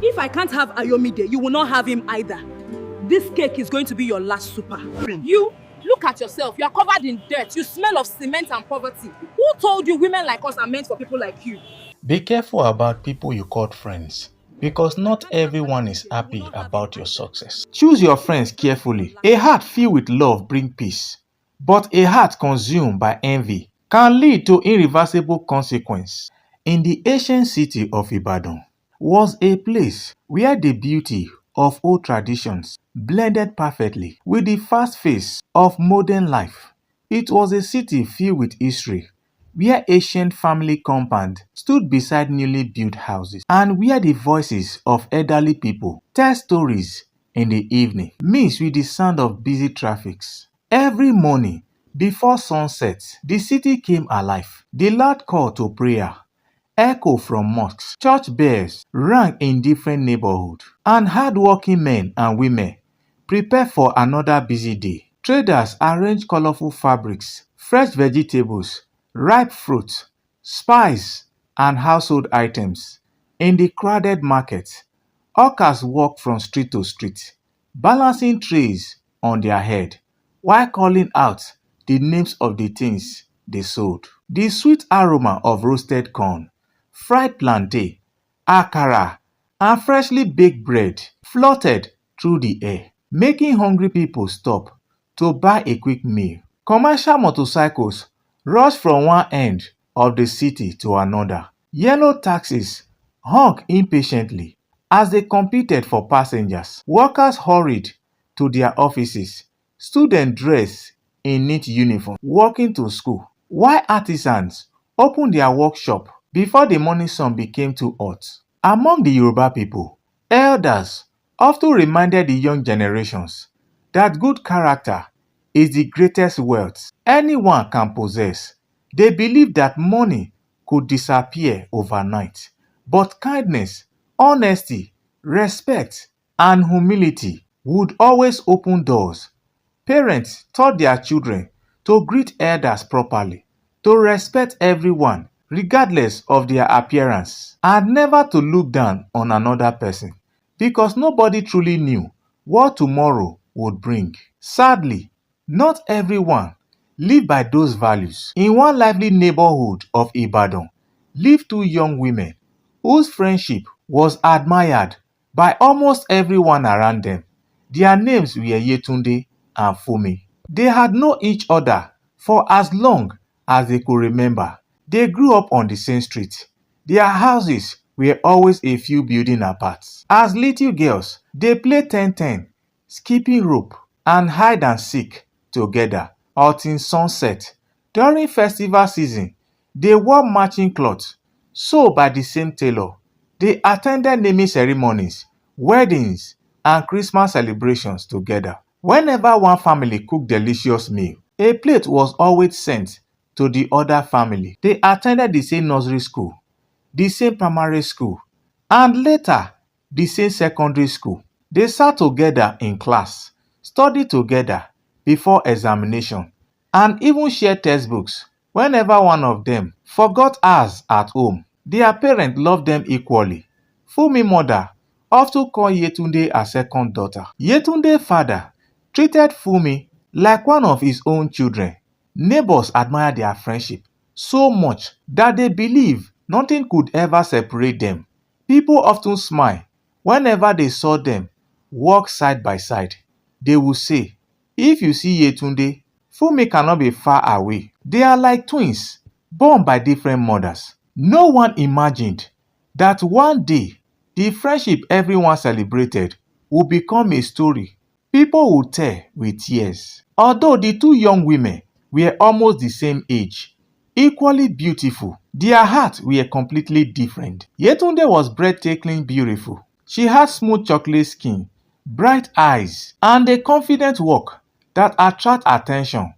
If I can't have Ayomide, you will not have him either. This cake is going to be your last supper. You, look at yourself. You are covered in dirt. You smell of cement and poverty. Who told you women like us are meant for people like you? Be careful about people you call friends, because not everyone is happy about your success. Choose your friends carefully. A heart filled with love brings peace, but a heart consumed by envy can lead to irreversible consequence. In the ancient city of Ibadan was a place where the beauty of old traditions blended perfectly with the fast pace of modern life. It was a city filled with history, where ancient family compounds stood beside newly built houses, and where the voices of elderly people tell stories in the evening, mixed with the sound of busy traffics. Every morning, before sunset, the city came alive. The loud call to prayer, echo from mosques, church bells rang in different neighborhoods, and hardworking men and women prepared for another busy day. Traders arranged colorful fabrics, fresh vegetables, ripe fruit, spice, and household items. In the crowded market, hawkers walked from street to street, balancing trays on their head while calling out the names of the things they sold. The sweet aroma of roasted corn, fried plantain, akara, and freshly baked bread floated through the air, making hungry people stop to buy a quick meal. Commercial motorcycles rushed from one end of the city to another. Yellow taxis honked impatiently as they competed for passengers. Workers hurried to their offices, students dressed in neat uniform walking to school, while artisans opened their workshop before the morning sun became too hot. Among the Yoruba people, elders often reminded the young generations that good character is the greatest wealth anyone can possess. They believed that money could disappear overnight, but kindness, honesty, respect, and humility would always open doors. Parents taught their children to greet elders properly, to respect everyone regardless of their appearance, and never to look down on another person, because nobody truly knew what tomorrow would bring. Sadly, not everyone lived by those values. In one lively neighborhood of Ibadan lived two young women whose friendship was admired by almost everyone around them. Their names were Yetunde and Funmi. They had known each other for as long as they could remember. They grew up on the same street. Their houses were always a few buildings apart. As little girls, they played 10-10, skipping rope, and hide and seek together until sunset. During festival season, they wore matching clothes sewn by the same tailor. They attended naming ceremonies, weddings, and Christmas celebrations together. Whenever one family cooked delicious meal, a plate was always sent to the other family. They attended the same nursery school, the same primary school, and later the same secondary school. They sat together in class, studied together before examination, and even shared textbooks whenever one of them forgot hers at home. Their parents loved them equally. Funmi's mother often called Yetunde her second daughter. Yetunde's father treated Funmi like one of his own children. Neighbors admired their friendship so much that they believed nothing could ever separate them. People often smiled whenever they saw them walk side by side. They would say, "If you see Yetunde, Funmi cannot be far away." They are like twins, born by different mothers. No one imagined that one day the friendship everyone celebrated would become a story people would tell with tears. Although the two young women were almost the same age, equally beautiful, their hearts were completely different. Yetunde was breathtakingly beautiful. She had smooth chocolate skin, bright eyes, and a confident walk that attracted attention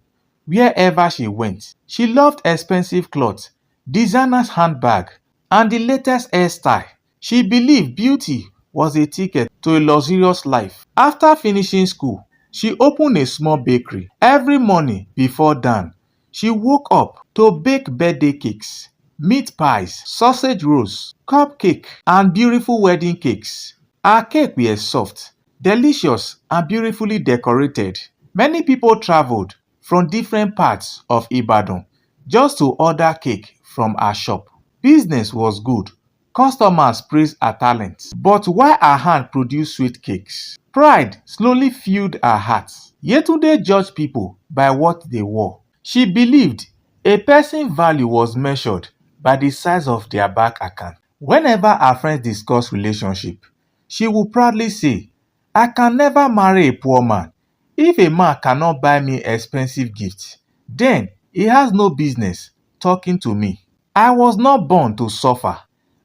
wherever she went. She loved expensive clothes, designer's handbag, and the latest hairstyle. She believed beauty was a ticket to a luxurious life. After finishing school, she opened a small bakery. Every morning before dawn, she woke up to bake birthday cakes, meat pies, sausage rolls, cupcake, and beautiful wedding cakes. Her cake were soft, delicious, and beautifully decorated. Many people traveled from different parts of Ibadan just to order cake from her shop. Business was good. Customers praised her talent. But while her hand produced sweet cakes, pride slowly filled her heart. Yetunde judged people by what they wore. She believed a person's value was measured by the size of their bank account. Whenever her friends discussed relationship, she would proudly say, I can never marry a poor man. If a man cannot buy me expensive gifts, then he has no business talking to me. I was not born to suffer.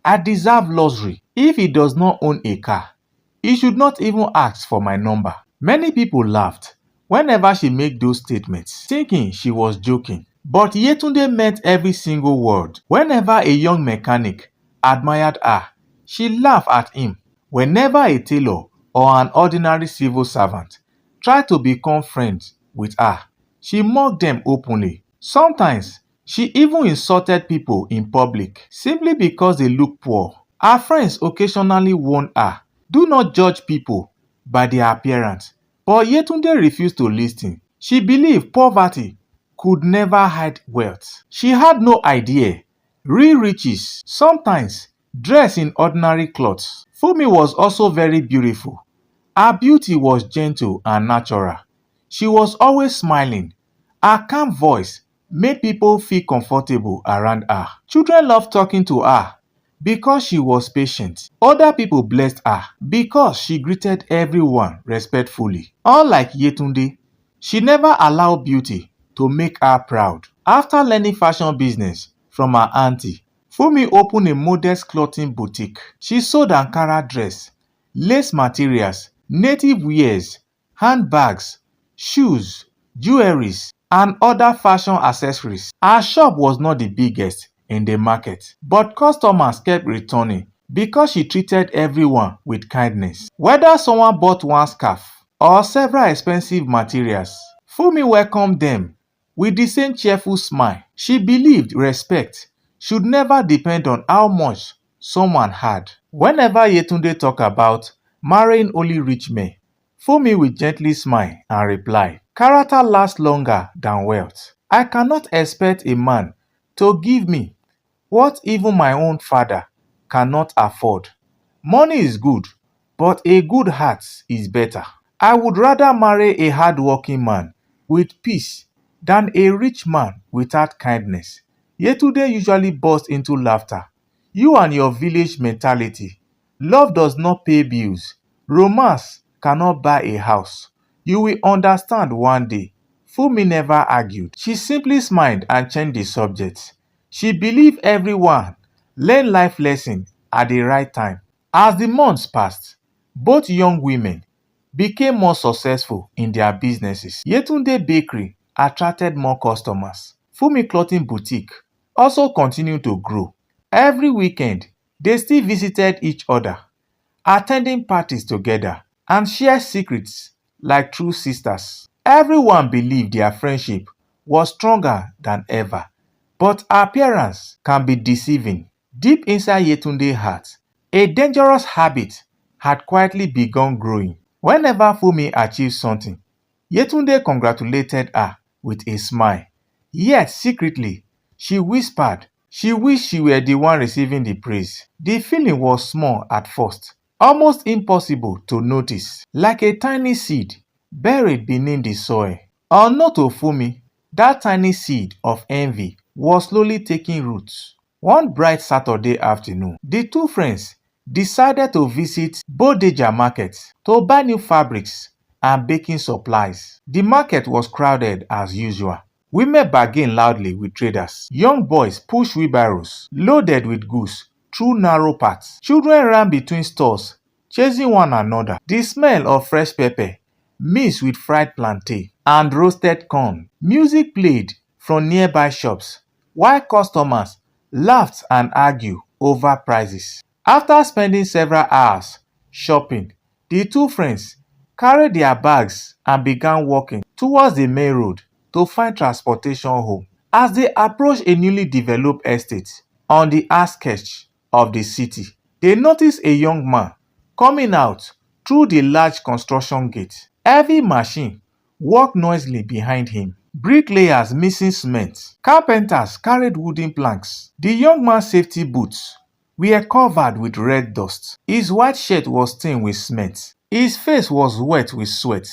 I deserve luxury. If he does not own a car, he should not even ask for my number. Many people laughed whenever she made those statements, thinking she was joking. But Yetunde meant every single word. Whenever a young mechanic admired her, she laughed at him. Whenever a tailor or an ordinary civil servant tried to become friends with her, she mocked them openly. Sometimes, she even insulted people in public simply because they looked poor. Her friends occasionally warned her, do not judge people by their appearance. But Yetunde refused to listen. She believed poverty could never hide wealth. She had no idea real riches sometimes dress in ordinary clothes. Funmi was also very beautiful. Her beauty was gentle and natural. She was always smiling. Her calm voice made people feel comfortable around her. Children loved talking to her because she was patient. Other people blessed her because she greeted everyone respectfully. Unlike Yetunde, she never allowed beauty to make her proud. After learning fashion business from her auntie, Funmi opened a modest clothing boutique. She sold Ankara dress, lace materials, native wears, handbags, shoes, jewelries, and other fashion accessories. Her shop was not the biggest in the market, but customers kept returning because she treated everyone with kindness. Whether someone bought one scarf or several expensive materials, Funmi welcomed them with the same cheerful smile. She believed respect should never depend on how much someone had. Whenever Yetunde talked about marrying only rich men, Funmi will gently smile and reply, character lasts longer than wealth. I cannot expect a man to give me what even my own father cannot afford. Money is good, but a good heart is better. I would rather marry a hardworking man with peace than a rich man without kindness. Yetunde usually bursts into laughter. You and your village mentality. Love does not pay bills. Romance cannot buy a house. You will understand one day. Funmi never argued. She simply smiled and changed the subject. She believed everyone learned life lessons at the right time. As the months passed, both young women became more successful in their businesses. Yetunde Bakery attracted more customers. Funmi Clothing Boutique also continued to grow. Every weekend, they still visited each other, attending parties together, and shared secrets like true sisters. Everyone believed their friendship was stronger than ever. But appearance can be deceiving. Deep inside Yetunde's heart, a dangerous habit had quietly begun growing. Whenever Funmi achieved something, Yetunde congratulated her with a smile. Yet secretly, she whispered she wished she were the one receiving the praise. The feeling was small at first, almost impossible to notice, like a tiny seed buried beneath the soil. Unknown to Funmi, that tiny seed of envy was slowly taking roots. One bright Saturday afternoon, the two friends decided to visit Bodija Market to buy new fabrics and baking supplies. The market was crowded as usual. Women bargained loudly with traders. Young boys pushed wheelbarrows loaded with goods through narrow paths. Children ran between stores, chasing one another. The smell of fresh pepper mixed with fried plantain and roasted corn. Music played from nearby shops, while customers laughed and argued over prices. After spending several hours shopping, the two friends carried their bags and began walking towards the main road to find transportation home. As they approached a newly developed estate, on the outskirts of the city. They noticed a young man coming out through the large construction gate. Heavy machine worked noisily behind him. Bricklayers missing cement. Carpenters carried wooden planks. The young man's safety boots were covered with red dust. His white shirt was stained with cement. His face was wet with sweat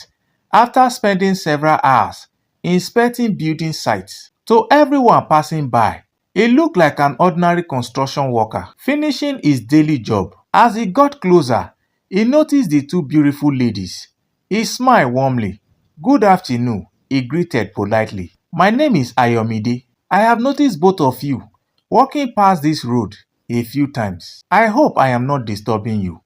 after spending several hours inspecting building sites. To everyone passing by, he looked like an ordinary construction worker finishing his daily job. As he got closer, he noticed the two beautiful ladies. He smiled warmly. "Good afternoon," he greeted politely. "My name is Ayomide. I have noticed both of you walking past this road a few times. I hope I am not disturbing you.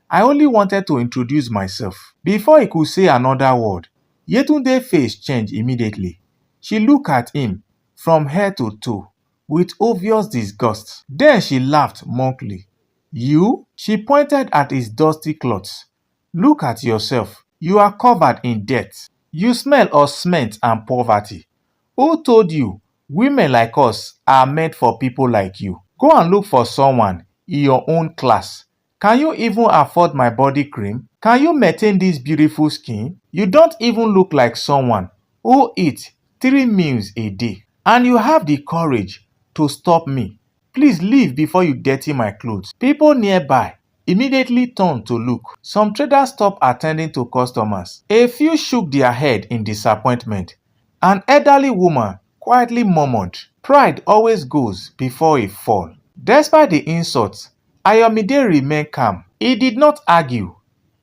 I only wanted to introduce myself." Before he could say another word, Yetunde's face changed immediately. She looked at him from head to toe with obvious disgust. Then she laughed mockingly. "You?" She pointed at his dusty clothes. "Look at yourself. You are covered in dirt. You smell of cement and poverty. Who told you women like us are meant for people like you? Go and look for someone in your own class. Can you even afford my body cream? Can you maintain this beautiful skin? You don't even look like someone who eats 3 meals a day. And you have the courage to stop me. Please leave before you dirty my clothes." People nearby immediately turned to look. Some traders stopped attending to customers. A few shook their head in disappointment. An elderly woman quietly murmured, "Pride always goes before a fall." Despite the insults, Ayomide remained calm. He did not argue.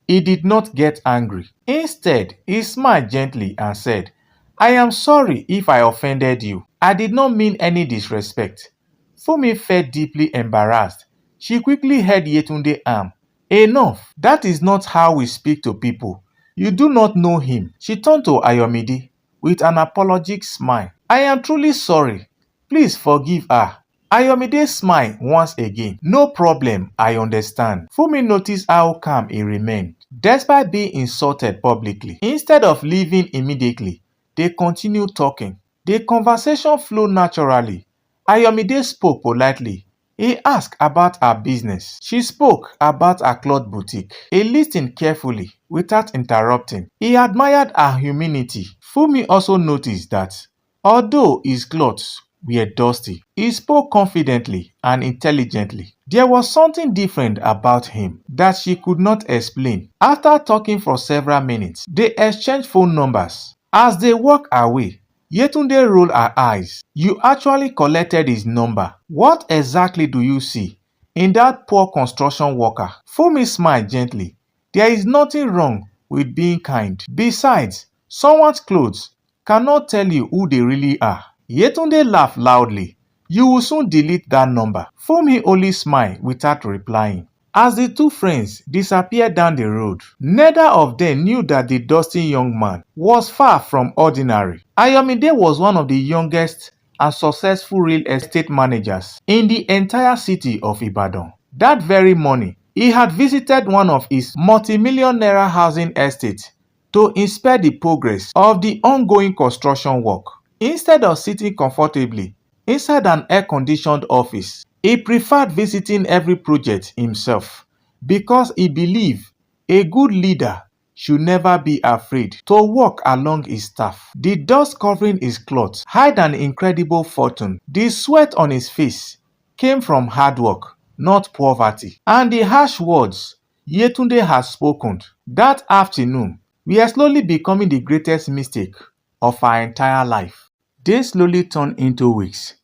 He did not get angry. Instead, he smiled gently and said, "I am sorry if I offended you. I did not mean any disrespect." Funmi felt deeply embarrassed. She quickly held Yetunde's arm. "Enough. That is not how we speak to people. You do not know him." She turned to Ayomide with an apologetic smile. "I am truly sorry. Please forgive her." Ayomide smiled once again. "No problem, I understand." Funmi noticed how calm he remained, despite being insulted publicly. Instead of leaving immediately, they continued talking. The conversation flowed naturally. Ayomide spoke politely. He asked about her business. She spoke about her cloth boutique. He listened carefully without interrupting. He admired her humility. Funmi also noticed that although his clothes were dusty, he spoke confidently and intelligently. There was something different about him that she could not explain. After talking for several minutes, they exchanged phone numbers. As they walked away, Yetunde rolled her eyes. "You actually collected his number. What exactly do you see in that poor construction worker?" Funmi smiled gently. "There is nothing wrong with being kind. Besides, someone's clothes cannot tell you who they really are." Yetunde laughed loudly. "You will soon delete that number." Funmi only smiled without replying. As the two friends disappeared down the road, neither of them knew that the dusty young man was far from ordinary. Ayomide was one of the youngest and successful real estate managers in the entire city of Ibadan. That very morning, he had visited one of his multi-million naira housing estates to inspect the progress of the ongoing construction work. Instead of sitting comfortably inside an air-conditioned office, he preferred visiting every project himself because he believed a good leader should never be afraid to walk along his staff. The dust covering his clothes hid an incredible fortune. The sweat on his face came from hard work, not poverty. And the harsh words Yetunde had spoken that afternoon were slowly becoming the greatest mistake of her entire life. Days slowly turned into weeks.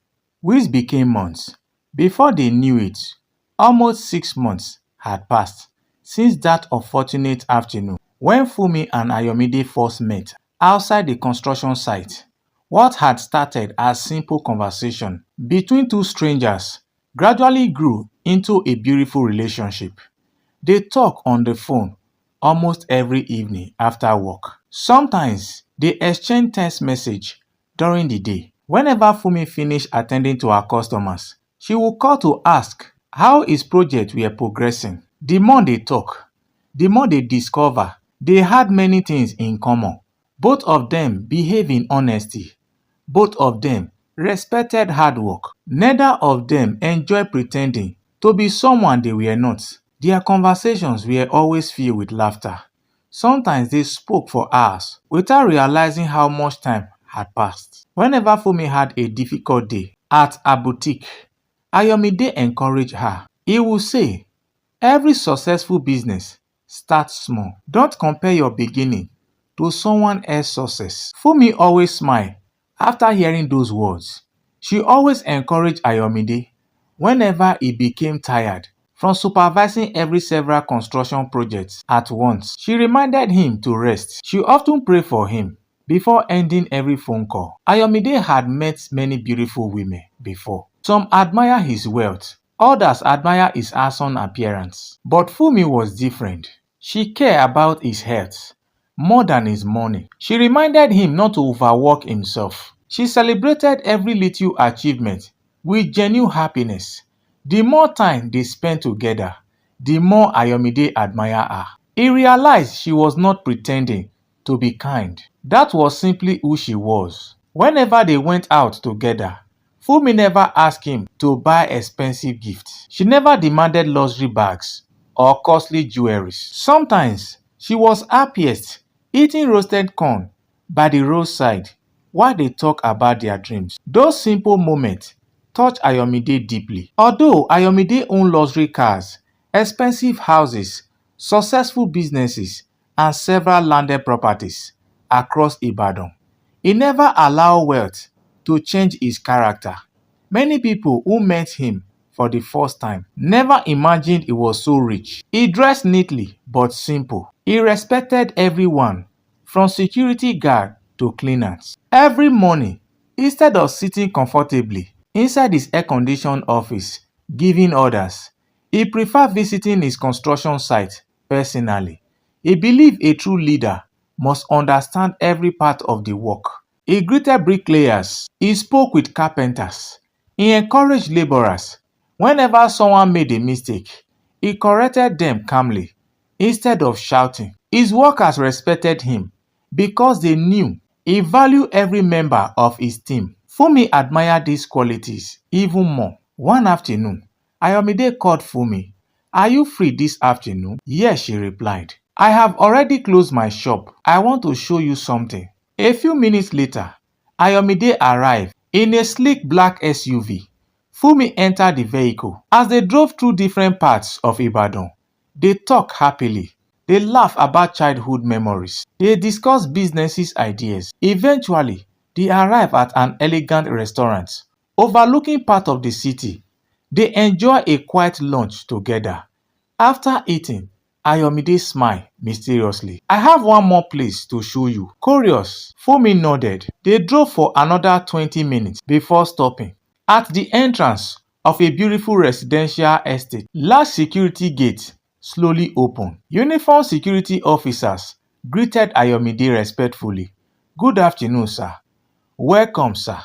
Weeks became months. Before they knew it, almost 6 months had passed since that unfortunate afternoon when Funmi and Ayomide first met outside the construction site. What had started as simple conversation between two strangers gradually grew into a beautiful relationship. They talk on the phone almost every evening after work. Sometimes they exchange text message during the day. Whenever Funmi finished attending to her customers, she would call to ask how his projects were progressing. The more they talk, the more they discover they had many things in common. Both of them behave in honesty. Both of them respected hard work. Neither of them enjoyed pretending to be someone they were not. Their conversations were always filled with laughter. Sometimes they spoke for hours without realizing how much time had passed. Whenever Funmi had a difficult day at a boutique, Ayomide encouraged her. He would say, every successful business starts small. Don't compare your beginning to someone else's success. Funmi always smiled after hearing those words. She always encouraged Ayomide whenever he became tired from supervising every several construction projects at once. She reminded him to rest. She often prayed for him before ending every phone call. Ayomide had met many beautiful women before. Some admire his wealth, others admire his handsome appearance. But Funmi was different. She cared about his health more than his money. She reminded him not to overwork himself. She celebrated every little achievement with genuine happiness. The more time they spent together, the more Ayomide admired her. He realized she was not pretending to be kind. That was simply who she was. Whenever they went out together, Funmi never asked him to buy expensive gifts. She never demanded luxury bags or costly jewelry. Sometimes she was happiest eating roasted corn by the roadside while they talk about their dreams. Those simple moments touched Ayomide deeply. Although Ayomide owned luxury cars, expensive houses, successful businesses, and several landed properties across Ibadan, he never allowed wealth to change his character. Many people who met him for the first time never imagined he was so rich. He dressed neatly but simple. He respected everyone, from security guard to cleaners. Every morning, instead of sitting comfortably inside his air-conditioned office giving orders, he preferred visiting his construction site personally. He believed a true leader must understand every part of the work. He greeted bricklayers. He spoke with carpenters. He encouraged laborers. Whenever someone made a mistake, he corrected them calmly instead of shouting. His workers respected him because they knew he valued every member of his team. Funmi admired these qualities even more. One afternoon, Ayomide called Funmi. "Are you free this afternoon?" "Yes," she replied. "I have already closed my shop. I want to show you something." A few minutes later, Ayomide arrived in a sleek black SUV. Funmi entered the vehicle. As they drove through different parts of Ibadan, they talked happily. They laughed about childhood memories. They discussed business ideas. Eventually, they arrived at an elegant restaurant overlooking part of the city. They enjoyed a quiet lunch together. After eating, Ayomide smiled mysteriously. "I have one more place to show you." Curious, Funmi nodded. They drove for another 20 minutes before stopping at the entrance of a beautiful residential estate. Large security gates slowly opened. Uniformed security officers greeted Ayomide respectfully. "Good afternoon, sir." "Welcome, sir."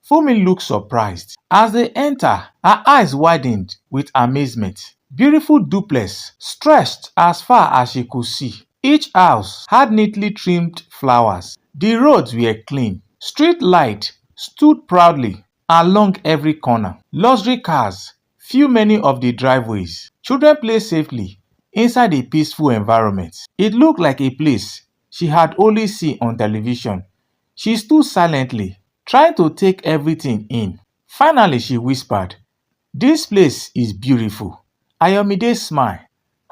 Funmi looked surprised. As they entered, her eyes widened with amazement. Beautiful duplex stretched as far as she could see. Each house had neatly trimmed flowers. The roads were clean. Street lights stood proudly along every corner. Luxury cars filled many of the driveways. Children played safely inside a peaceful environment. It looked like a place she had only seen on television. She stood silently, trying to take everything in. Finally, she whispered, "This place is beautiful." Ayomide smiled.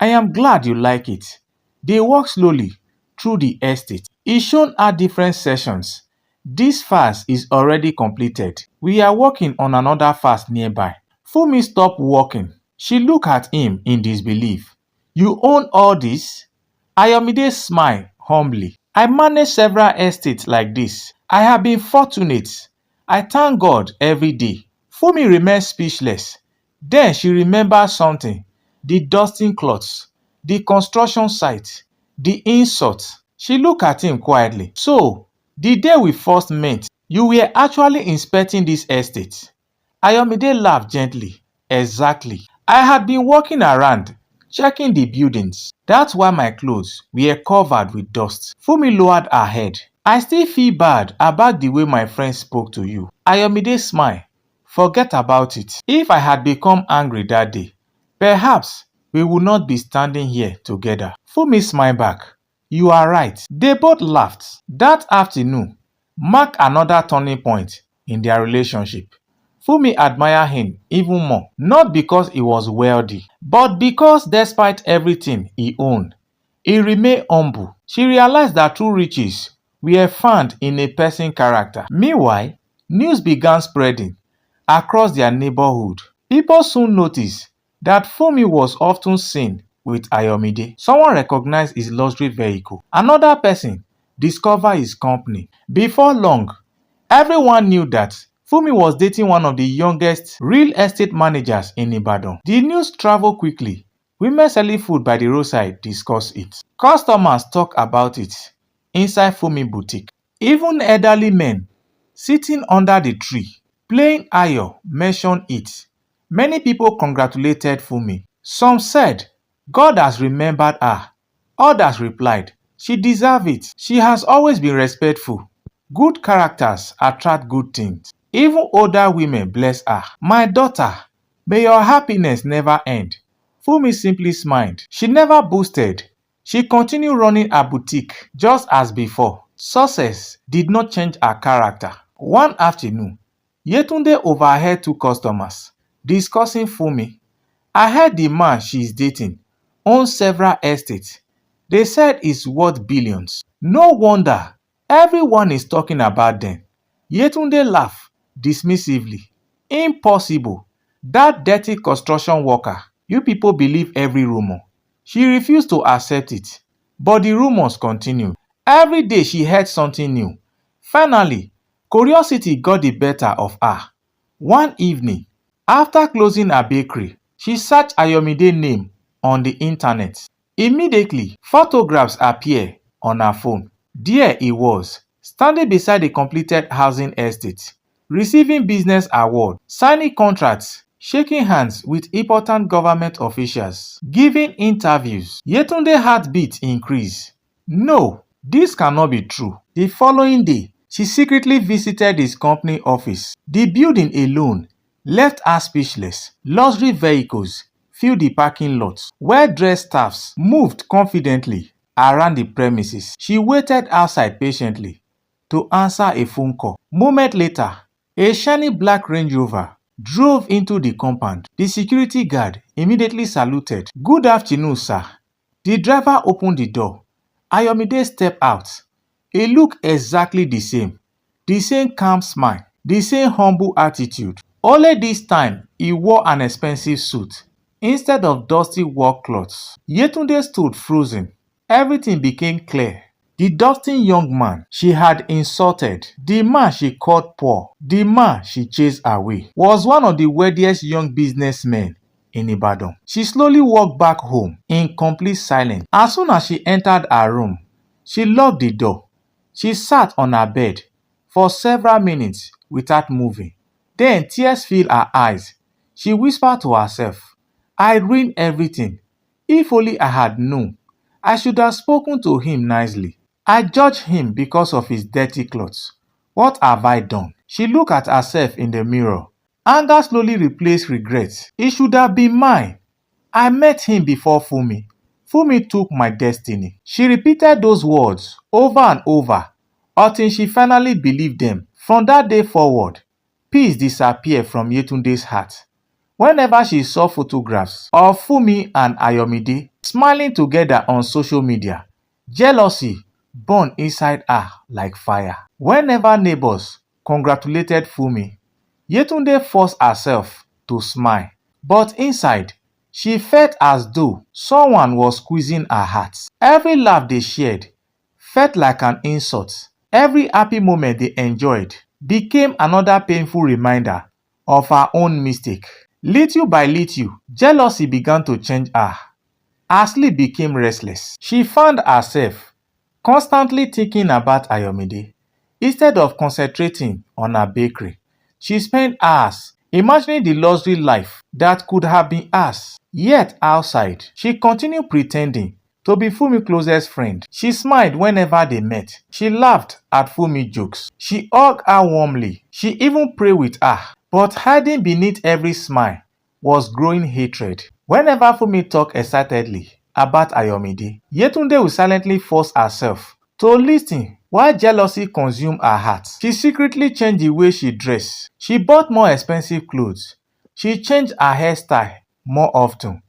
"I am glad you like it." They walked slowly through the estate. He showed her different sections. "This fast is already completed. We are working on another fast nearby." Funmi stopped walking. She looked at him in disbelief. "You own all this?" Ayomide smiled humbly. "I manage several estates like this. I have been fortunate. I thank God every day." Funmi remained speechless. Then she remembered something: the dusting cloths, the construction site, the insult. She looked at him quietly. "So, the day we first met, you were actually inspecting this estate?" Ayomide laughed gently. "Exactly. I had been walking around, checking the buildings. That's why my clothes were covered with dust." Funmi lowered her head. I still feel bad about the way my friend spoke to you. Ayomide smile. Forget about it. If I had become angry that day, perhaps we would not be standing here together. Funmi smiled back. You are right. They both laughed. That afternoon marked another turning point in their relationship. Funmi admired him even more, not because he was wealthy, but because despite everything he owned, he remained humble. She realized that true riches were found in a person's character. Meanwhile, news began spreading across their neighborhood. People soon noticed that Funmi was often seen with Ayomide. Someone recognized his luxury vehicle. Another person discovered his company. Before long, everyone knew that Funmi was dating one of the youngest real estate managers in Ibadan. The news traveled quickly. Women selling food by the roadside discussed it. Customers talk about it inside Funmi boutique. Even elderly men sitting under the tree playing Ayo mentioned it. Many people congratulated Funmi. Some said, God has remembered her. Others replied, she deserves it. She has always been respectful. Good characters attract good things. Even older women bless her. My daughter, may your happiness never end. Funmi simply smiled. She never boasted. She continued running her boutique just as before. Success did not change her character. One afternoon, Yetunde overheard two customers discussing Funmi. I heard the man she is dating owns several estates. They said he's worth billions. No wonder everyone is talking about them. Yetunde laughed dismissively. Impossible. That dirty construction worker. You people believe every rumor. She refused to accept it. But the rumors continued. Every day she heard something new. Finally, curiosity got the better of her. One evening, after closing her bakery, she searched Ayomide's name on the internet. Immediately, photographs appeared on her phone. There he was, standing beside the completed housing estate, receiving business awards, signing contracts, shaking hands with important government officials, giving interviews. Yetunde's heartbeat increased. No, this cannot be true. The following day, she secretly visited his company office. The building alone left her speechless. Luxury vehicles filled the parking lot. Well-dressed staffs moved confidently around the premises. She waited outside patiently to answer a phone call. Moment later, a shiny black Range Rover drove into the compound. The security guard immediately saluted. Good afternoon, sir. The driver opened the door. Ayomide stepped out. He looked exactly the same calm smile, the same humble attitude. Only this time, he wore an expensive suit instead of dusty work clothes. Yetunde stood frozen. Everything became clear. The dusty young man she had insulted, the man she called poor, the man she chased away, was one of the wealthiest young businessmen in Ibadan. She slowly walked back home in complete silence. As soon as she entered her room, she locked the door. She sat on her bed for several minutes without moving. Then tears filled her eyes. She whispered to herself, I ruined everything. If only I had known. I should have spoken to him nicely. I judged him because of his dirty clothes. What have I done? She looked at herself in the mirror. Anger slowly replaced regret. It should have been mine. I met him before Funmi. Funmi took my destiny. She repeated those words over and over until she finally believed them. From that day forward, peace disappeared from Yetunde's heart. Whenever she saw photographs of Funmi and Ayomide smiling together on social media, jealousy burned inside her like fire. Whenever neighbors congratulated Funmi, Yetunde forced herself to smile. But inside, she felt as though someone was squeezing her heart. Every laugh they shared felt like an insult. Every happy moment they enjoyed became another painful reminder of her own mistake. Little by little, jealousy began to change her. Her sleep became restless. She found herself constantly thinking about Ayomide. Instead of concentrating on her bakery, she spent hours imagining the luxury life that could have been hers. Yet outside, she continued pretending to be Funmi's closest friend. She smiled whenever they met. She laughed at Funmi's jokes. She hugged her warmly. She even prayed with her. But hiding beneath every smile was growing hatred. Whenever Funmi talked excitedly about Ayomide, Yetunde would silently force herself to listen while jealousy consumed her heart. She secretly changed the way she dressed. She bought more expensive clothes. She changed her hairstyle more often.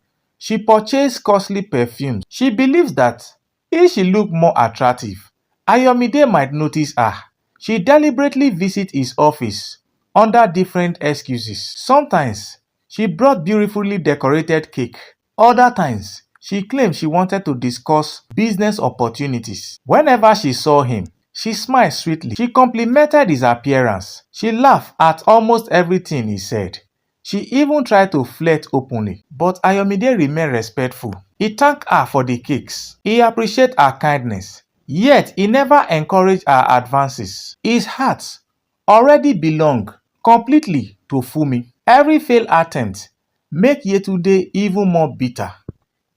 She purchased costly perfumes. She believes that if she looked more attractive, Ayomide might notice her. She deliberately visits his office under different excuses. Sometimes she brought beautifully decorated cake. Other times, she claimed she wanted to discuss business opportunities. Whenever she saw him, she smiled sweetly. She complimented his appearance. She laughed at almost everything he said. She even tried to flirt openly, but Ayomide remained respectful. He thanked her for the cakes. He appreciated her kindness. Yet, he never encouraged her advances. His heart already belonged completely to Funmi. Every failed attempt made Yetunde even more bitter.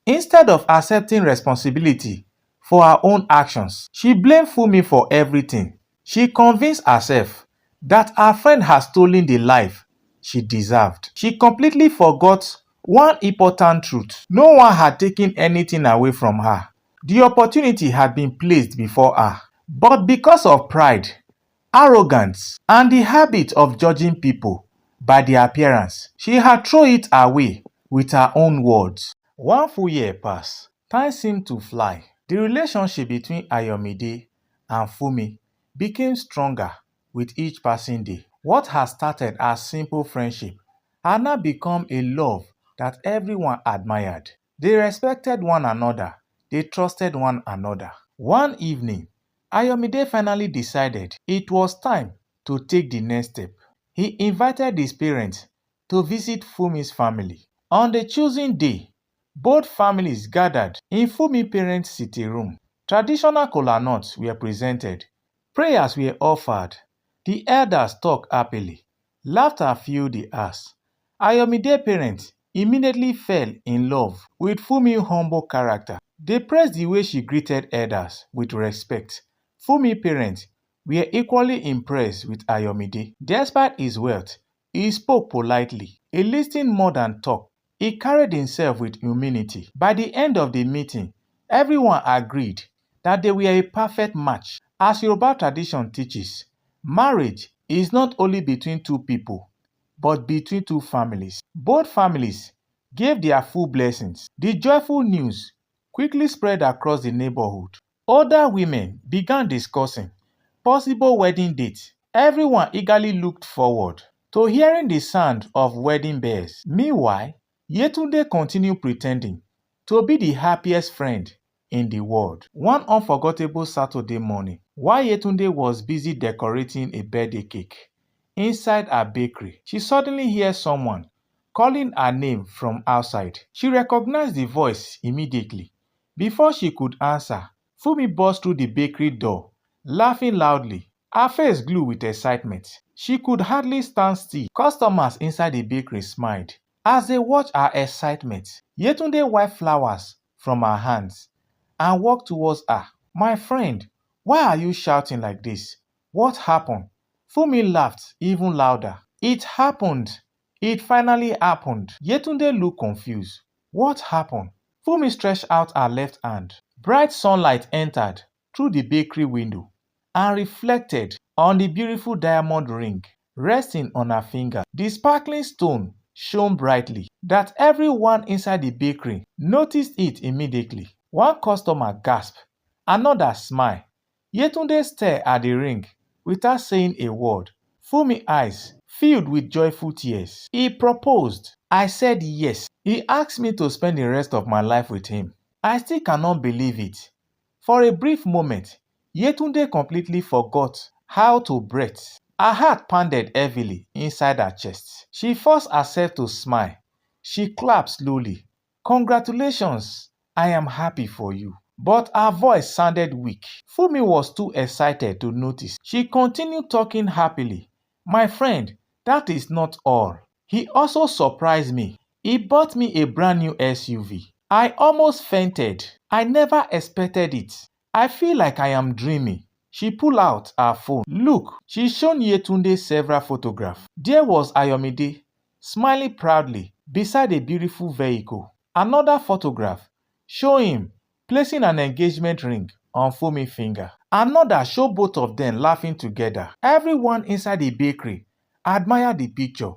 Instead of accepting responsibility for her own actions, she blamed Funmi for everything. She convinced herself that her friend had stolen the life she deserved. She completely forgot one important truth. No one had taken anything away from her. The opportunity had been placed before her. But because of pride, arrogance, and the habit of judging people by their appearance, she had thrown it away with her own words. One full year passed. Time seemed to fly. The relationship between Ayomide and Funmi became stronger with each passing day. What had started as simple friendship had now become a love that everyone admired. They respected one another. They trusted one another. One evening, Ayomide finally decided it was time to take the next step. He invited his parents to visit Funmi's family. On the chosen day, both families gathered in Funmi's parents' sitting room. Traditional kola nuts were presented. Prayers were offered. The elders talked happily. Laughter filled the house. Ayomide's parents immediately fell in love with Funmi's humble character. They praised the way she greeted elders with respect. Funmi's parents were equally impressed with Ayomide. Despite his wealth, he spoke politely. He listened more than talked. He carried himself with humility. By the end of the meeting, everyone agreed that they were a perfect match. As Yoruba tradition teaches, marriage is not only between two people, but between two families. Both families gave their full blessings. The joyful news quickly spread across the neighborhood. Older women began discussing possible wedding dates. Everyone eagerly looked forward to hearing the sound of wedding bells. Meanwhile, Yetunde continued pretending to be the happiest friend in the world. One unforgettable Saturday morning, while Yetunde was busy decorating a birthday cake inside her bakery, she suddenly hears someone calling her name from outside. She recognized the voice immediately. Before she could answer, Funmi burst through the bakery door, laughing loudly, her face glowed with excitement. She could hardly stand still. Customers inside the bakery smiled as they watched her excitement. Yetunde wiped flowers from her hands and walked towards her. "My friend, why are you shouting like this? What happened?" Funmi laughed even louder. "It happened. It finally happened." Yetunde looked confused. "What happened?" Funmi stretched out her left hand. Bright sunlight entered through the bakery window and reflected on the beautiful diamond ring resting on her finger. The sparkling stone shone brightly that everyone inside the bakery noticed it immediately. One customer gasped, another smiled. Yetunde stared at the ring without saying a word. Funmi's eyes filled with joyful tears. "He proposed. I said yes. He asked me to spend the rest of my life with him. I still cannot believe it." For a brief moment, Yetunde completely forgot how to breathe. Her heart pounded heavily inside her chest. She forced herself to smile. She clapped slowly. "Congratulations, I am happy for you." But her voice sounded weak. Funmi was too excited to notice. She continued talking happily. "My friend, that is not all. He also surprised me. He bought me a brand new SUV. I almost fainted. I never expected it. I feel like I am dreaming. She pulled out her phone. Look, she shown Yetunde several photographs. There was Ayomide, smiling proudly, beside a beautiful vehicle. Another photograph showed him placing an engagement ring on Funmi's finger. Another showed both of them laughing together. Everyone inside the bakery admired the picture.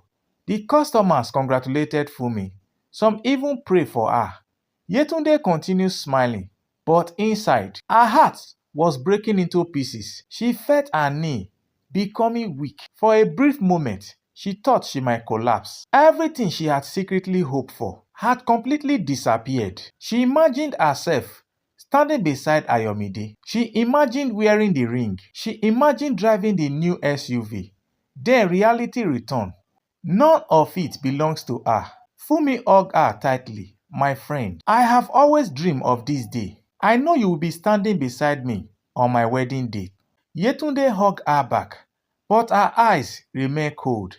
The customers congratulated Funmi. Some even prayed for her. Yetunde continued smiling, but inside, her heart was breaking into pieces. She felt her knee becoming weak. For a brief moment, she thought she might collapse. Everything she had secretly hoped for had completely disappeared. She imagined herself standing beside Ayomide. She imagined wearing the ring. She imagined driving the new SUV. Then reality returned. None of it belongs to her. Funmi hugged her tightly. My friend, I have always dreamed of this day. I know you will be standing beside me on my wedding day. Yetunde hugged her back, but her eyes remained cold.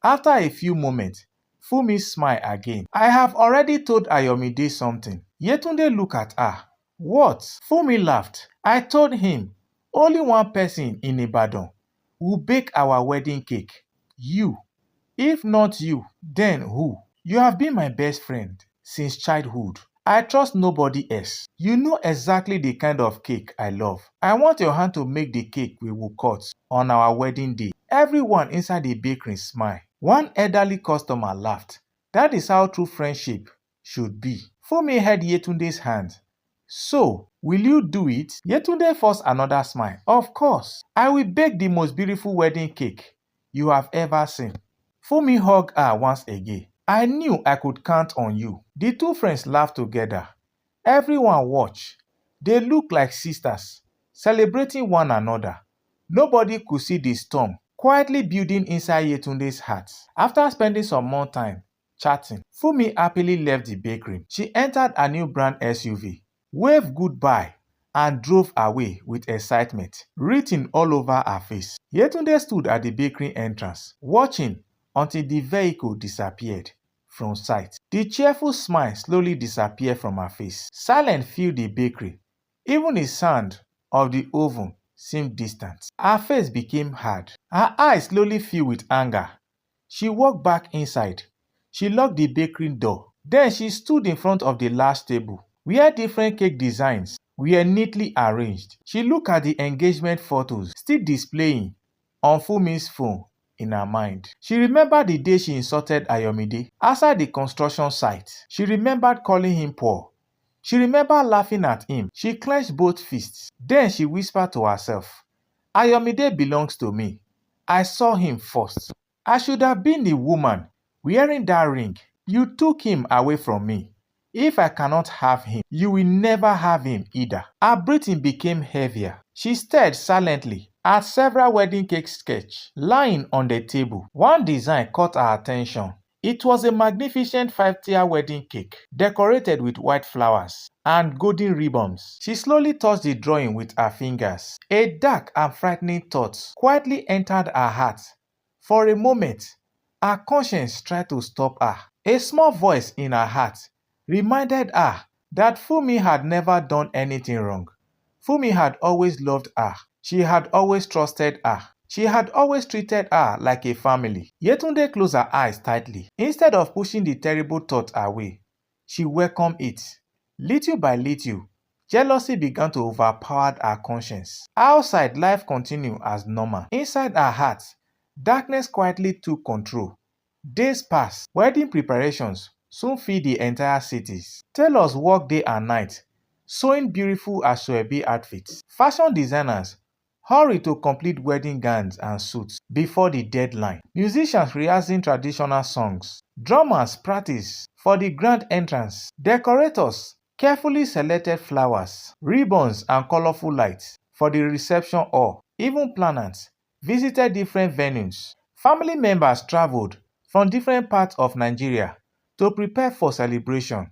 After a few moments, Funmi smiled again. I have already told Ayomide something. Yetunde looked at her. What? Funmi laughed. I told him only one person in Ibadan will bake our wedding cake. You. If not you, then who? You have been my best friend since childhood. I trust nobody else. You know exactly the kind of cake I love. I want your hand to make the cake we will cut on our wedding day. Everyone inside the bakery smiled. One elderly customer laughed. That is how true friendship should be. Funmi held Yetunde's hand. So, will you do it? Yetunde forced another smile. Of course. I will bake the most beautiful wedding cake you have ever seen. Funmi hugged her once again. I knew I could count on you. The two friends laughed together. Everyone watched. They looked like sisters, celebrating one another. Nobody could see the storm quietly building inside Yetunde's heart. After spending some more time chatting, Funmi happily left the bakery. She entered a new brand SUV, waved goodbye, and drove away with excitement written all over her face. Yetunde stood at the bakery entrance, watching until the vehicle disappeared from sight. The cheerful smile slowly disappeared from her face. Silence filled the bakery. Even the sound of the oven seemed distant. Her face became hard. Her eyes slowly filled with anger. She walked back inside. She locked the bakery door. Then she stood in front of the large table, where different cake designs were neatly arranged. She looked at the engagement photos still displaying on Funmi's phone in her mind. She remembered the day she insulted Ayomide outside the construction site. She remembered calling him poor. She remembered laughing at him. She clenched both fists. Then she whispered to herself, Ayomide belongs to me. I saw him first. I should have been the woman wearing that ring. You took him away from me. If I cannot have him, you will never have him either. Her breathing became heavier. She stared silently at several wedding cake sketches lying on the table. One design caught her attention. It was a magnificent 5-tier wedding cake, decorated with white flowers and golden ribbons. She slowly touched the drawing with her fingers. A dark and frightening thought quietly entered her heart. For a moment, her conscience tried to stop her. A small voice in her heart reminded her that Funmi had never done anything wrong. Funmi had always loved her. She had always trusted her. She had always treated her like a family. Yetunde closed her eyes tightly. Instead of pushing the terrible thought away, she welcomed it. Little by little, jealousy began to overpower her conscience. Outside, life continued as normal. Inside her heart, darkness quietly took control. Days passed. Wedding preparations soon filled the entire cities. Tailors worked day and night, sewing beautiful asoebi outfits. Fashion designers hurried to complete wedding gowns and suits before the deadline. Musicians rehearsing traditional songs. Drummers practiced for the grand entrance. Decorators carefully selected flowers, ribbons, and colorful lights for the reception hall. Even planners visited different venues. Family members traveled from different parts of Nigeria to prepare for celebration.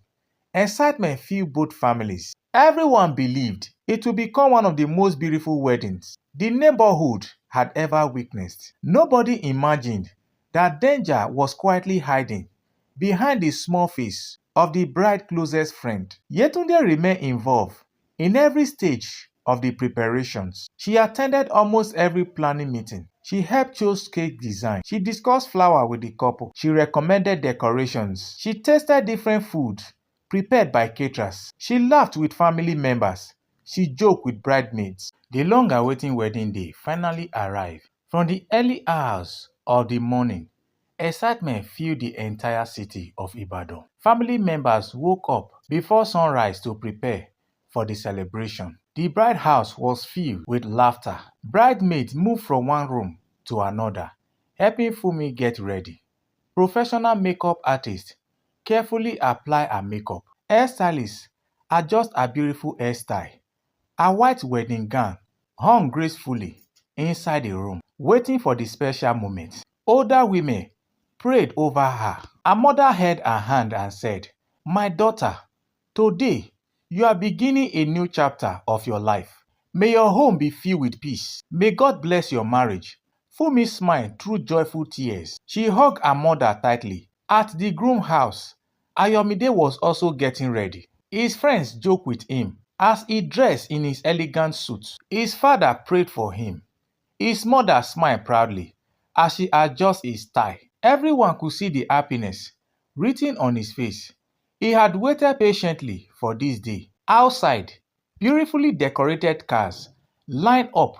Excitement filled both families. Everyone believed it would become one of the most beautiful weddings the neighborhood had ever witnessed. Nobody imagined that danger was quietly hiding behind the small face of the bride's closest friend. Yetunde remained involved in every stage of the preparations. She attended almost every planning meeting. She helped choose cake design. She discussed flower with the couple. She recommended decorations. She tasted different food prepared by caterers. She laughed with family members. She joked with bridesmaids. The long-awaited wedding day finally arrived. From the early hours of the morning, excitement filled the entire city of Ibadan. Family members woke up before sunrise to prepare for the celebration. The bride house was filled with laughter. Bridesmaids moved from one room to another, helping Funmi get ready. Professional makeup artists carefully apply her makeup. Hairstylists adjust her beautiful hairstyle. Her white wedding gown hung gracefully inside the room, waiting for the special moment. Older women prayed over her. Her mother held her hand and said, "My daughter, today you are beginning a new chapter of your life. May your home be filled with peace. May God bless your marriage." Funmi smiled through joyful tears. She hugged her mother tightly. At the groom house, Ayomide was also getting ready. His friends joked with him as he dressed in his elegant suit. His father prayed for him. His mother smiled proudly as she adjusted his tie. Everyone could see the happiness written on his face. He had waited patiently for this day. Outside, beautifully decorated cars lined up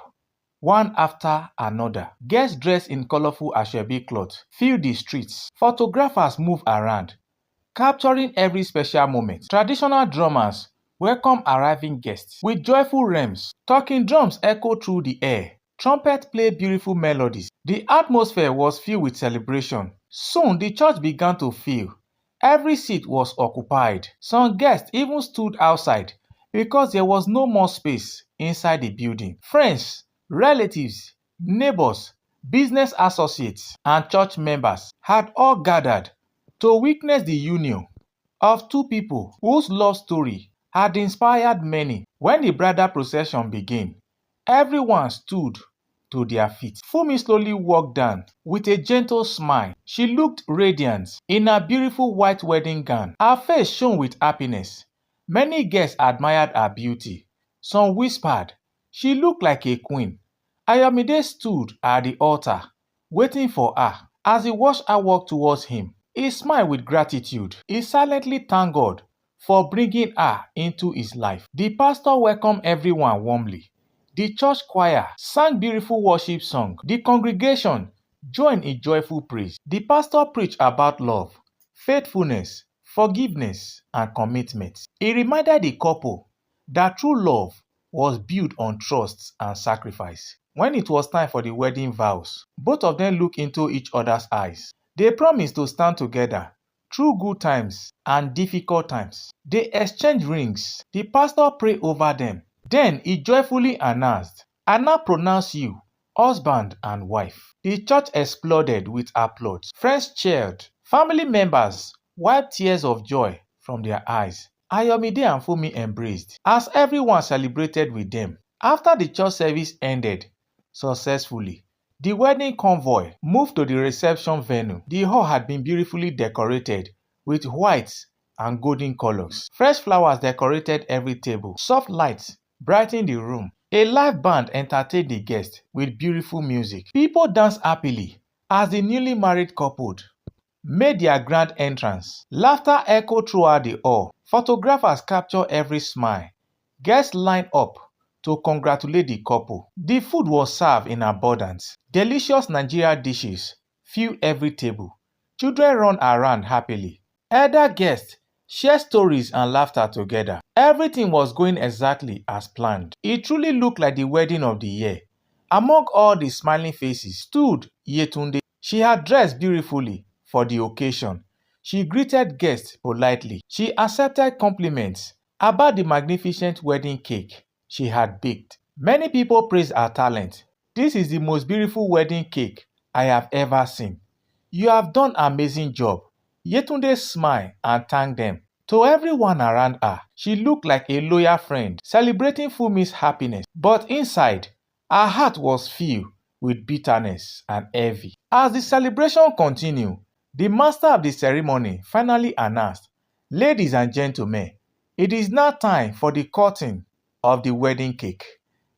one after another. Guests dressed in colorful asoebi cloth filled the streets. Photographers moved around, capturing every special moment. Traditional drummers welcomed arriving guests with joyful rhymes. Talking drums echoed through the air. Trumpets played beautiful melodies. The atmosphere was filled with celebration. Soon the church began to fill. Every seat was occupied. Some guests even stood outside because there was no more space inside the building. Friends, relatives, neighbors, business associates, and church members had all gathered to witness the union of two people whose love story had inspired many. When the bridal procession began, everyone stood to their feet. Funmi slowly walked down with a gentle smile. She looked radiant in her beautiful white wedding gown. Her face shone with happiness. Many guests admired her beauty. Some whispered, "She looked like a queen." Ayomide stood at the altar, waiting for her. As he watched her walk towards him, he smiled with gratitude. He silently thanked God for bringing her into his life. The pastor welcomed everyone warmly. The church choir sang beautiful worship songs. The congregation joined in joyful praise. The pastor preached about love, faithfulness, forgiveness, and commitment. He reminded the couple that true love was built on trust and sacrifice. When it was time for the wedding vows, both of them looked into each other's eyes. They promised to stand together through good times and difficult times. They exchanged rings. The pastor prayed over them. Then he joyfully announced, "I now pronounce you husband and wife." The church exploded with applause. Friends cheered. Family members wiped tears of joy from their eyes. Ayomide and Funmi embraced as everyone celebrated with them. After the church service ended successfully, the wedding convoy moved to the reception venue. The hall had been beautifully decorated with white and golden colors. Fresh flowers decorated every table. Soft lights brightened the room. A live band entertained the guests with beautiful music. People danced happily as the newly married couple made their grand entrance. Laughter echoed throughout the hall. Photographers captured every smile. Guests lined up to congratulate the couple. The food was served in abundance. Delicious Nigerian dishes filled every table. Children ran around happily. Elder guests shared stories and laughter together. Everything was going exactly as planned. It truly looked like the wedding of the year. Among all the smiling faces stood Yetunde. She had dressed beautifully for the occasion. She greeted guests politely. She accepted compliments about the magnificent wedding cake she had baked. Many people praised her talent. "This is the most beautiful wedding cake I have ever seen. You have done an amazing job." Yetunde smiled and thanked them. To everyone around her, she looked like a loyal friend, celebrating Funmi's happiness. But inside, her heart was filled with bitterness and heavy. As the celebration continued, the master of the ceremony finally announced Ladies and gentlemen, it is now time for the cutting of the wedding cake.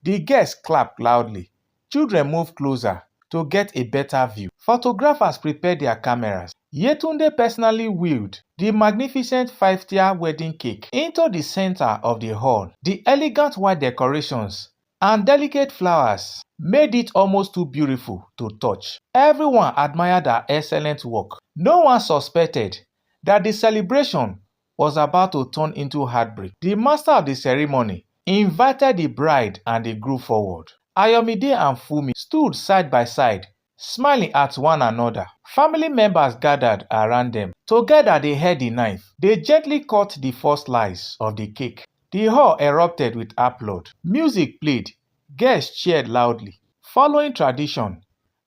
The guests clap loudly. Children move closer to get a better view. Photographers prepare their cameras. Yetunde personally wheeled the magnificent 5-tier wedding cake into the center of the hall. The elegant white decorations and delicate flowers made it almost too beautiful to touch. Everyone admired her excellent work. No one suspected that the celebration was about to turn into heartbreak. The master of the ceremony invited the bride and the groom forward. Ayomide and Funmi stood side by side, smiling at one another. Family members gathered around them. Together they held the knife. They gently cut the first slice of the cake. The hall erupted with applause. Music played. Guests cheered loudly. Following tradition,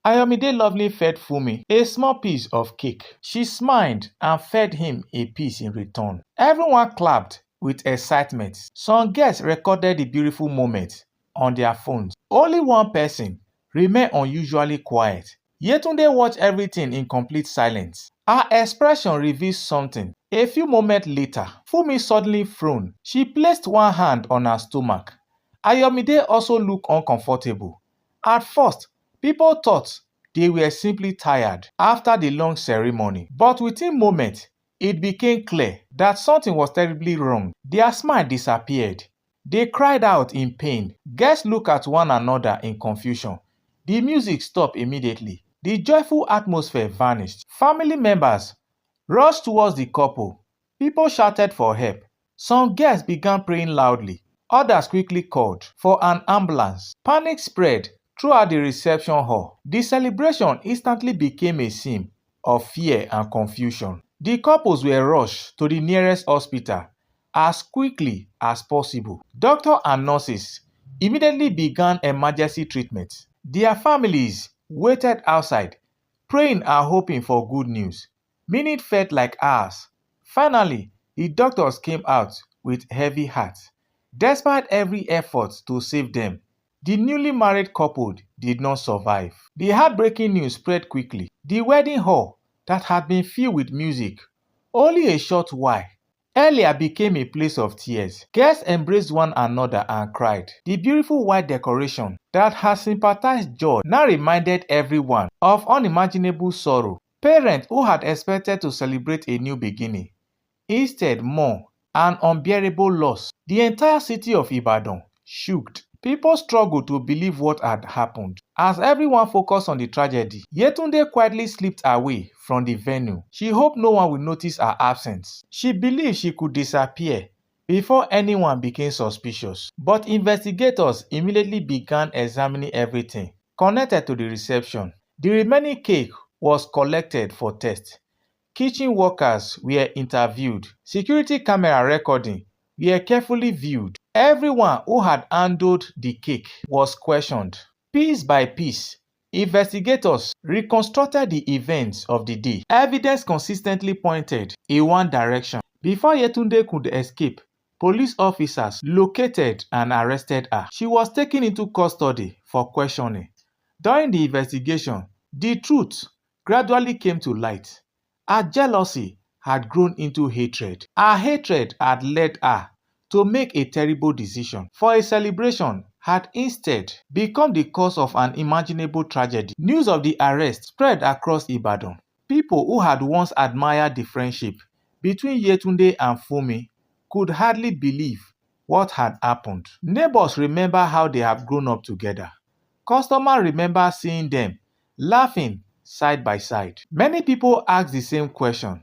Ayomide lovingly fed Funmi a small piece of cake. She smiled and fed him a piece in return. Everyone clapped with excitement. Some guests recorded the beautiful moment on their phones. Only one person remained unusually quiet. Yetunde watched everything in complete silence. Her expression revealed something. A few moments later, Funmi suddenly frowned. She placed one hand on her stomach. Ayomide also looked uncomfortable. At first, people thought they were simply tired after the long ceremony. But within moments, it became clear that something was terribly wrong. Their smile disappeared. They cried out in pain. Guests looked at one another in confusion. The music stopped immediately. The joyful atmosphere vanished. Family members rushed towards the couple. People shouted for help. Some guests began praying loudly. Others quickly called for an ambulance. Panic spread throughout the reception hall. The celebration instantly became a scene of fear and confusion. The couples were rushed to the nearest hospital as quickly as possible. Doctors and nurses immediately began emergency treatment. Their families waited outside, praying and hoping for good news. Minutes felt like hours. Finally, the doctors came out with heavy hearts. Despite every effort to save them, the newly married couple did not survive. The heartbreaking news spread quickly. The wedding hall that had been filled with music only a short while earlier became a place of tears. Guests embraced one another and cried. The beautiful white decoration that had sympathized joy now reminded everyone of unimaginable sorrow. Parents who had expected to celebrate a new beginning instead mourned an unbearable loss. The entire city of Ibadan shook. People struggled to believe what had happened. As everyone focused on the tragedy, Yetunde quietly slipped away from the venue. She hoped no one would notice her absence. She believed she could disappear before anyone became suspicious. But investigators immediately began examining everything connected to the reception. The remaining cake was collected for tests. Kitchen workers were interviewed. Security camera recording were carefully viewed. Everyone who had handled the cake was questioned. Piece by piece, investigators reconstructed the events of the day. Evidence consistently pointed in one direction. Before Yetunde could escape, police officers located and arrested her. She was taken into custody for questioning. During the investigation, the truth gradually came to light. Her jealousy had grown into hatred. Her hatred had led her to make a terrible decision, for a celebration had instead become the cause of an imaginable tragedy. News of the arrest spread across Ibadan. People who had once admired the friendship between Yetunde and Funmi could hardly believe what had happened. Neighbors remember how they have grown up together. Customers remember seeing them laughing side by side. Many people ask the same question.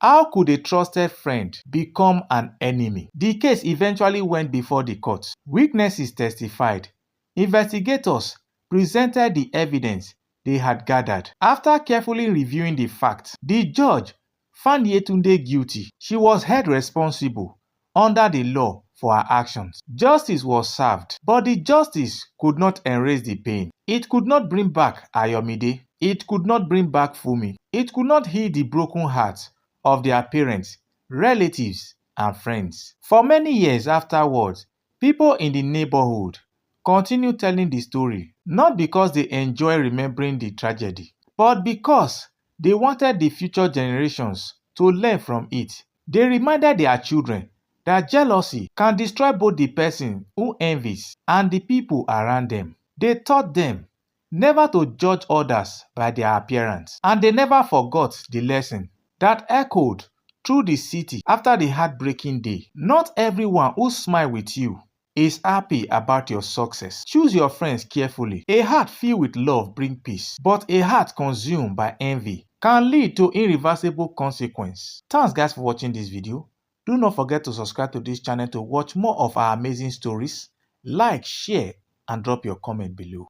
How could a trusted friend become an enemy? The case eventually went before the court. Witnesses testified. Investigators presented the evidence they had gathered. After carefully reviewing the facts, the judge found Yetunde guilty. She was held responsible under the law for her actions. Justice was served, but the justice could not erase the pain. It could not bring back Ayomide. It could not bring back Funmi. It could not heal the broken hearts of their parents, relatives, and friends. For many years afterwards, people in the neighborhood continued telling the story, not because they enjoy remembering the tragedy, but because they wanted the future generations to learn from it. They reminded their children that jealousy can destroy both the person who envies and the people around them. They taught them never to judge others by their appearance, and they never forgot the lesson that echoed through the city after the heartbreaking day. Not everyone who smiles with you is happy about your success. Choose your friends carefully. A heart filled with love brings peace, but a heart consumed by envy can lead to irreversible consequences. Thanks guys for watching this video. Do not forget to subscribe to this channel to watch more of our amazing stories. Like, share, and drop your comment below.